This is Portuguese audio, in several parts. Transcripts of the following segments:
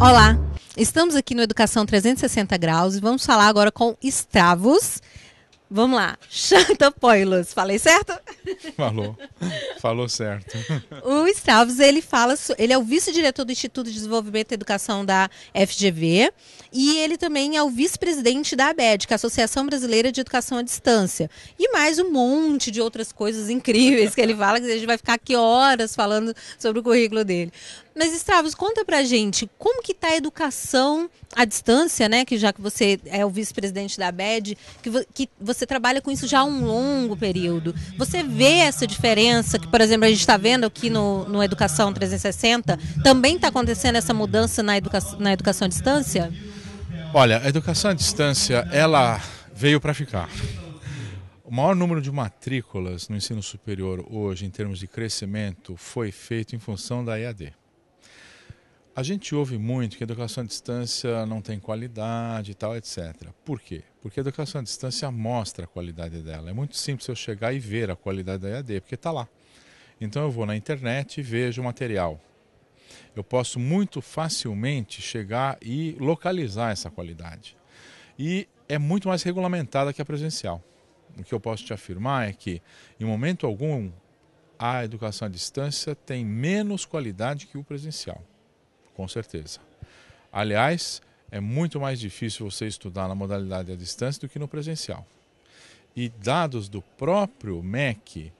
Olá, estamos aqui no Educação 360 Graus e vamos falar agora com Stravos. Vamos lá, Chantapoilos, falei certo? Falou certo. O Stravos, ele é o vice-diretor do Instituto de Desenvolvimento e Educação da FGV e ele também é o vice-presidente da ABED, que é a Associação Brasileira de Educação à Distância. E mais um monte de outras coisas incríveis que ele fala, que a gente vai ficar aqui horas falando sobre o currículo dele. Mas, Stravos, conta pra gente como que está a educação à distância, né? Que já que você é o vice-presidente da ABED, que você trabalha com isso já há um longo período. Você vê essa diferença que, por exemplo, a gente está vendo aqui no Educação 360, também está acontecendo essa mudança na educação à distância? Olha, a educação à distância, ela veio para ficar. O maior número de matrículas no ensino superior hoje, em termos de crescimento, foi feito em função da EAD. A gente ouve muito que a educação à distância não tem qualidade e tal, etc. Por quê? Porque a educação à distância mostra a qualidade dela. É muito simples eu chegar e ver a qualidade da EAD, porque está lá. Então eu vou na internet e vejo o material. Eu posso muito facilmente chegar e localizar essa qualidade. E é muito mais regulamentada que a presencial. O que eu posso te afirmar é que, em momento algum, a educação à distância tem menos qualidade que o presencial. Com certeza. Aliás, é muito mais difícil você estudar na modalidade à distância do que no presencial. E dados do próprio MEC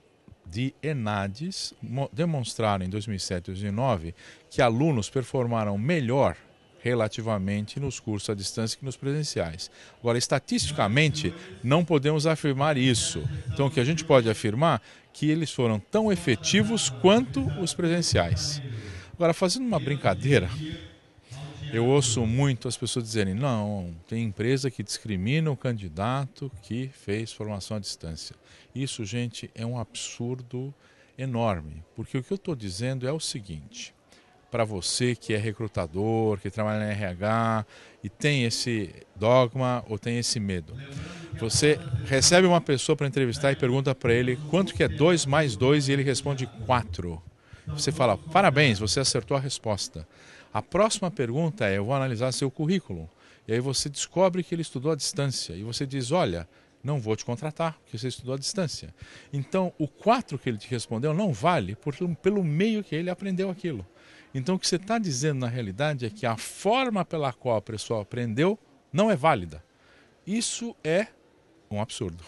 de ENADES demonstraram em 2007 e 2009 que alunos performaram melhor relativamente nos cursos à distância que nos presenciais. Agora, estatisticamente, não podemos afirmar isso. Então, o que a gente pode afirmar é que eles foram tão efetivos quanto os presenciais. Agora, fazendo uma brincadeira, eu ouço muito as pessoas dizerem: não, tem empresa que discrimina o candidato que fez formação à distância. Isso, gente, é um absurdo enorme, porque o que eu estou dizendo é o seguinte: para você que é recrutador, que trabalha na RH e tem esse dogma ou tem esse medo, você recebe uma pessoa para entrevistar e pergunta para ele quanto que é 2 mais 2 e ele responde 4. Você fala: parabéns, você acertou a resposta. A próxima pergunta é: eu vou analisar seu currículo. E aí você descobre que ele estudou à distância. E você diz: olha, não vou te contratar, porque você estudou à distância. Então, o 4 que ele te respondeu não vale pelo meio que ele aprendeu aquilo. Então, o que você está dizendo na realidade é que a forma pela qual a pessoa aprendeu não é válida. Isso é um absurdo.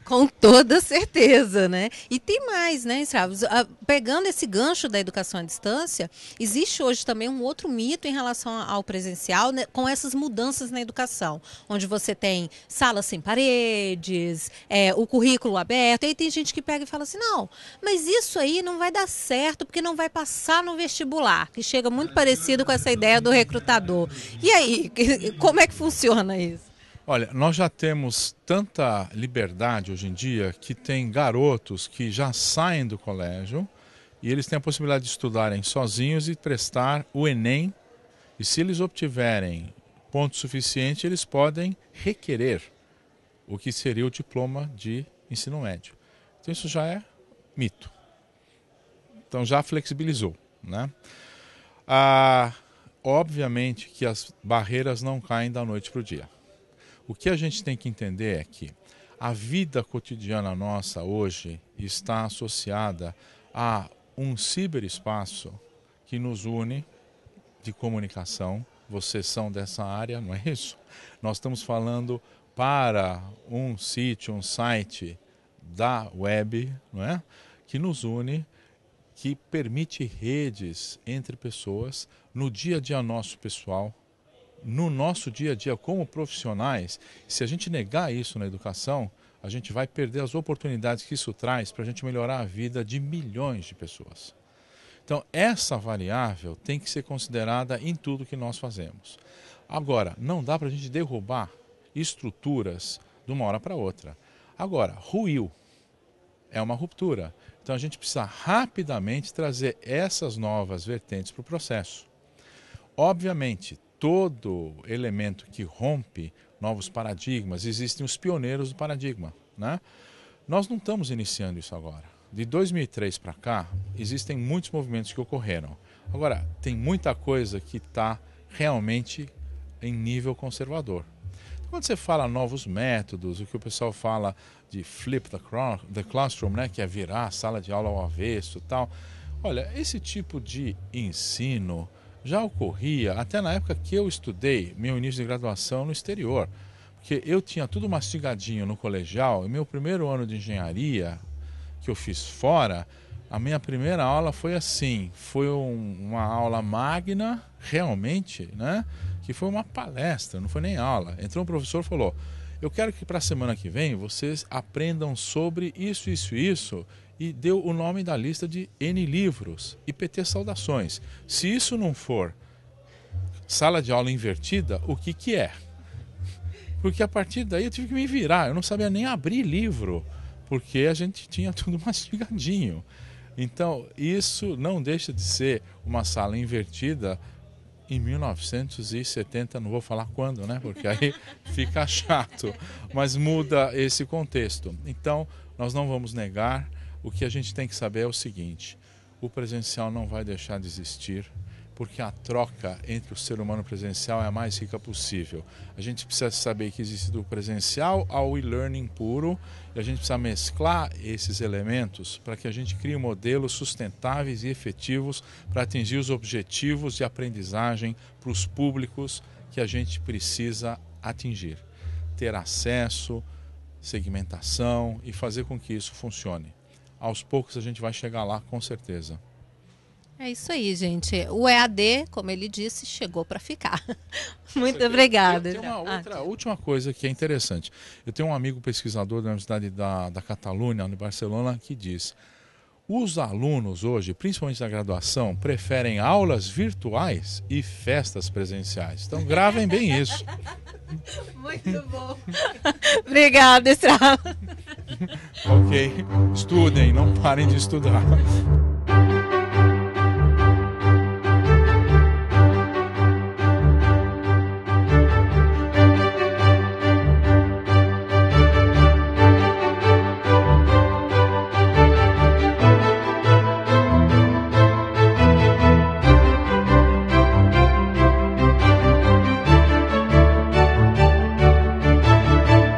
Com toda certeza, né? E tem mais, né, Stravos? Pegando esse gancho da educação à distância, existe hoje também um outro mito em relação ao presencial, né, com essas mudanças na educação, onde você tem salas sem paredes, o currículo aberto, e aí tem gente que pega e fala assim: não, mas isso aí não vai dar certo porque não vai passar no vestibular, que chega muito parecido com essa ideia do recrutador. E aí, como é que funciona isso? Olha, nós já temos tanta liberdade hoje em dia que tem garotos que já saem do colégio e eles têm a possibilidade de estudarem sozinhos e prestar o Enem. E se eles obtiverem ponto suficiente, eles podem requerer o que seria o diploma de ensino médio. Então isso já é mito. Então já flexibilizou, né? Obviamente que as barreiras não caem da noite para o dia. O que a gente tem que entender é que a vida cotidiana nossa hoje está associada a um ciberespaço que nos une de comunicação. Vocês são dessa área, não é isso? Nós estamos falando para um sítio, um site da web, não é? Que nos une, que permite redes entre pessoas no dia a dia nosso pessoal, no nosso dia a dia como profissionais. Se a gente negar isso na educação, a gente vai perder as oportunidades que isso traz para a gente melhorar a vida de milhões de pessoas. Então, essa variável tem que ser considerada em tudo que nós fazemos. Agora, não dá para a gente derrubar estruturas de uma hora para outra. Agora, ruiu, é uma ruptura. Então, a gente precisa rapidamente trazer essas novas vertentes para o processo. Obviamente, todo elemento que rompe novos paradigmas, existem os pioneiros do paradigma, né? Nós não estamos iniciando isso agora. de 2003 para cá, existem muitos movimentos que ocorreram. Agora, tem muita coisa que está realmente em nível conservador. Quando você fala novos métodos, o que o pessoal fala de flip the classroom, né, que é virar a sala de aula ao avesso e tal, olha, esse tipo de ensino já ocorria até na época que eu estudei meu início de graduação no exterior. Porque eu tinha tudo mastigadinho no colegial, e meu primeiro ano de engenharia, que eu fiz fora, a minha primeira aula foi assim, foi uma aula magna, realmente, né? Que foi uma palestra, não foi nem aula. Entrou um professor e falou, eu quero que para a semana que vem vocês aprendam sobre isso, isso e isso, e deu o nome da lista de N livros, IPT Saudações. Se isso não for sala de aula invertida, o que que é? Porque a partir daí eu tive que me virar, eu não sabia nem abrir livro, porque a gente tinha tudo mastigadinho. Então, isso não deixa de ser uma sala invertida em 1970, não vou falar quando, né? Porque aí fica chato, mas muda esse contexto. Então, nós não vamos negar, o que a gente tem que saber é o seguinte, o presencial não vai deixar de existir, porque a troca entre o ser humano presencial é a mais rica possível. A gente precisa saber que existe do presencial ao e-learning puro, e a gente precisa mesclar esses elementos para que a gente crie modelos sustentáveis e efetivos para atingir os objetivos de aprendizagem para os públicos que a gente precisa atingir. Ter acesso, segmentação e fazer com que isso funcione. Aos poucos a gente vai chegar lá, com certeza. É isso aí, gente. O EAD, como ele disse, chegou para ficar. Muito obrigada. Tem uma última coisa que é interessante. Eu tenho um amigo pesquisador da Universidade da Catalunha, de Barcelona, que diz: os alunos hoje, principalmente da graduação, preferem aulas virtuais e festas presenciais. Então gravem bem isso. Muito bom. Obrigada, Estrada. Ok. Estudem, não parem de estudar.